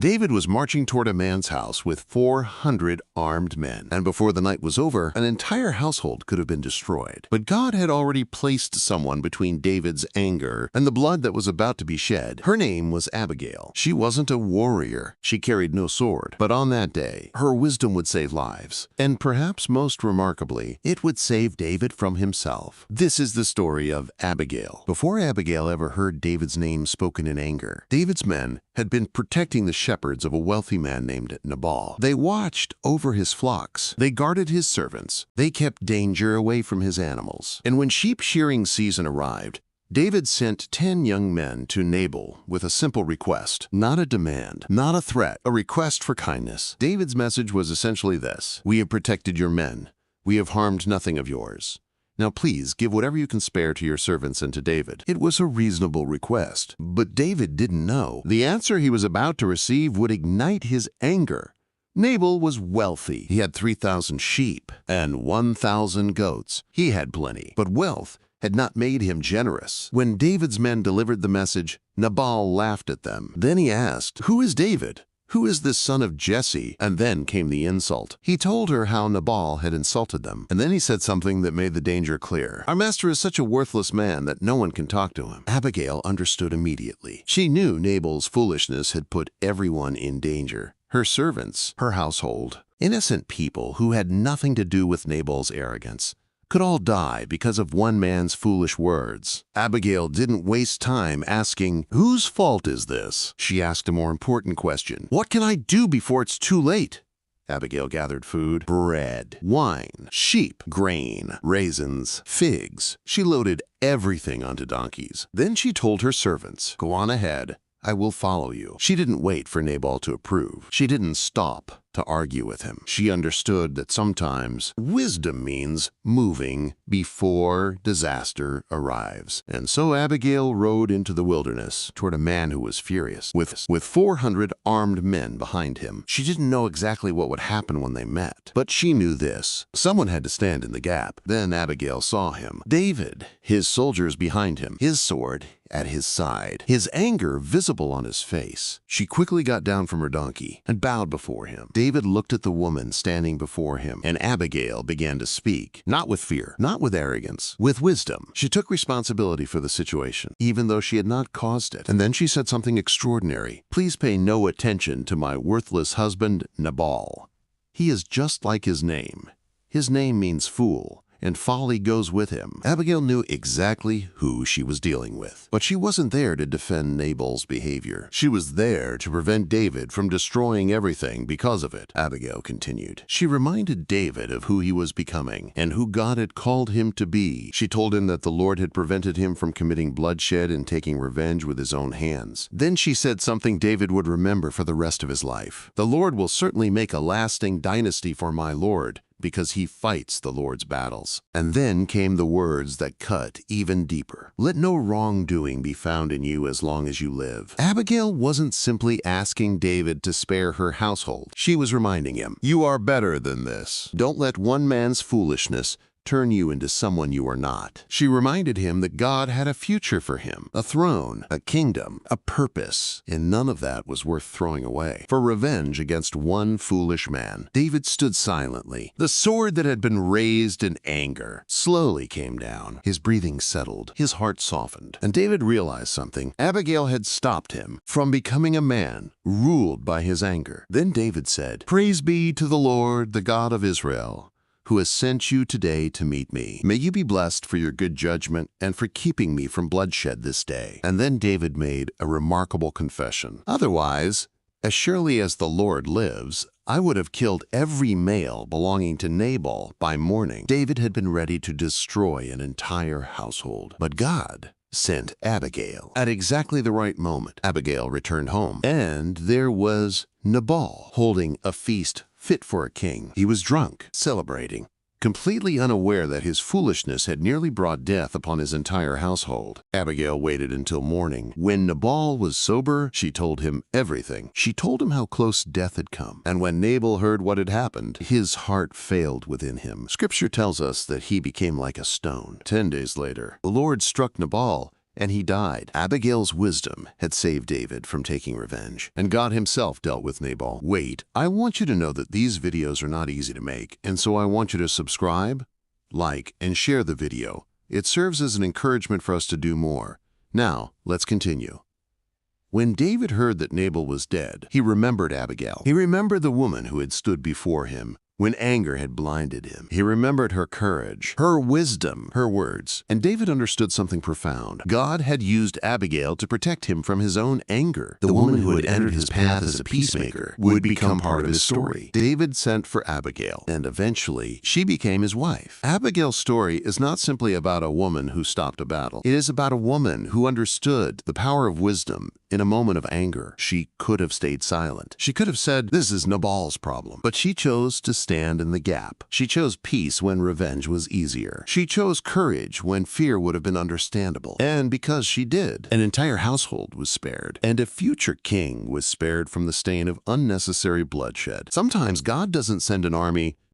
David was marching toward a man's house with 400 armed men, and before the night was over, an entire household could have been destroyed. But God had already placed someone between David's anger and the blood that was about to be shed. Her name was Abigail. She wasn't a warrior. She carried no sword. But on that day, her wisdom would save lives. And perhaps most remarkably, it would save David from himself. This is the story of Abigail. Before Abigail ever heard David's name spoken in anger, David's men had been protecting the shepherds of a wealthy man named Nabal. They watched over his flocks. They guarded his servants. They kept danger away from his animals. And when sheep shearing season arrived, David sent 10 young men to Nabal with a simple request, not a demand, not a threat, a request for kindness. David's message was essentially this: "We have protected your men. We have harmed nothing of yours. Now please give whatever you can spare to your servants and to David." It was a reasonable request, but David didn't know the answer he was about to receive would ignite his anger. Nabal was wealthy. He had 3,000 sheep and 1,000 goats. He had plenty, but wealth had not made him generous. When David's men delivered the message, Nabal laughed at them. Then he asked, "Who is David? Who is this son of Jesse?" And then came the insult. He told her how Nabal had insulted them. And then he said something that made the danger clear. "Our master is such a worthless man that no one can talk to him." Abigail understood immediately. She knew Nabal's foolishness had put everyone in danger. Her servants, her household, innocent people who had nothing to do with Nabal's arrogance, could all die because of one man's foolish words. Abigail didn't waste time asking, "Whose fault is this?" She asked a more important question: "What can I do before it's too late?" Abigail gathered food, bread, wine, sheep, grain, raisins, figs. She loaded everything onto donkeys. Then she told her servants, "Go on ahead. I will follow you." She didn't wait for Nabal to approve. She didn't stop to argue with him. She understood that sometimes wisdom means moving before disaster arrives. And so Abigail rode into the wilderness toward a man who was furious, with 400 armed men behind him. She didn't know exactly what would happen when they met, but she knew this: someone had to stand in the gap. Then Abigail saw him. David, his soldiers behind him, his sword at his side, his anger visible on his face. She quickly got down from her donkey and bowed before him. David looked at the woman standing before him, and Abigail began to speak, not with fear, not with arrogance, with wisdom. She took responsibility for the situation, even though she had not caused it. And then she said something extraordinary: "Please pay no attention to my worthless husband, Nabal. He is just like his name. His name means fool, and folly goes with him." Abigail knew exactly who she was dealing with, but she wasn't there to defend Nabal's behavior. She was there to prevent David from destroying everything because of it. Abigail continued. She reminded David of who he was becoming and who God had called him to be. She told him that the Lord had prevented him from committing bloodshed and taking revenge with his own hands. Then she said something David would remember for the rest of his life: "The Lord will certainly make a lasting dynasty for my Lord, because he fights the Lord's battles." And then came the words that cut even deeper: "Let no wrongdoing be found in you as long as you live." Abigail wasn't simply asking David to spare her household. She was reminding him, "You are better than this. Don't let one man's foolishness turn you into someone you are not." She reminded him that God had a future for him, a throne, a kingdom, a purpose, and none of that was worth throwing away for revenge against one foolish man. David stood silently. The sword that had been raised in anger slowly came down. His breathing settled. His heart softened. And David realized something. Abigail had stopped him from becoming a man ruled by his anger. Then David said, "Praise be to the Lord, the God of Israel, who has sent you today to meet me. May you be blessed for your good judgment and for keeping me from bloodshed this day." And then David made a remarkable confession. "Otherwise, as surely as the Lord lives, I would have killed every male belonging to Nabal by morning." David had been ready to destroy an entire household, but God sent Abigail. At exactly the right moment, Abigail returned home, and there was Nabal holding a feast fit for a king. He was drunk, celebrating, completely unaware that his foolishness had nearly brought death upon his entire household. Abigail waited until morning. When Nabal was sober, she told him everything. She told him how close death had come. And when Nabal heard what had happened, his heart failed within him. Scripture tells us that he became like a stone. 10 days later, the Lord struck Nabal and he died. Abigail's wisdom had saved David from taking revenge, and God himself dealt with Nabal. Wait, I want you to know that these videos are not easy to make, and so I want you to subscribe, like, and share the video. It serves as an encouragement for us to do more. Now, let's continue. When David heard that Nabal was dead, he remembered Abigail. He remembered the woman who had stood before him when anger had blinded him. He remembered her courage, her wisdom, her words. And David understood something profound. God had used Abigail to protect him from his own anger. The woman who had entered his path as a peacemaker would become part of his story. David sent for Abigail, and eventually she became his wife. Abigail's story is not simply about a woman who stopped a battle. It is about a woman who understood the power of wisdom. In a moment of anger, she could have stayed silent. She could have said, "This is Nabal's problem." But she chose to stand in the gap. She chose peace when revenge was easier. She chose courage when fear would have been understandable. And because she did, an entire household was spared. And a future king was spared from the stain of unnecessary bloodshed. Sometimes God doesn't send an army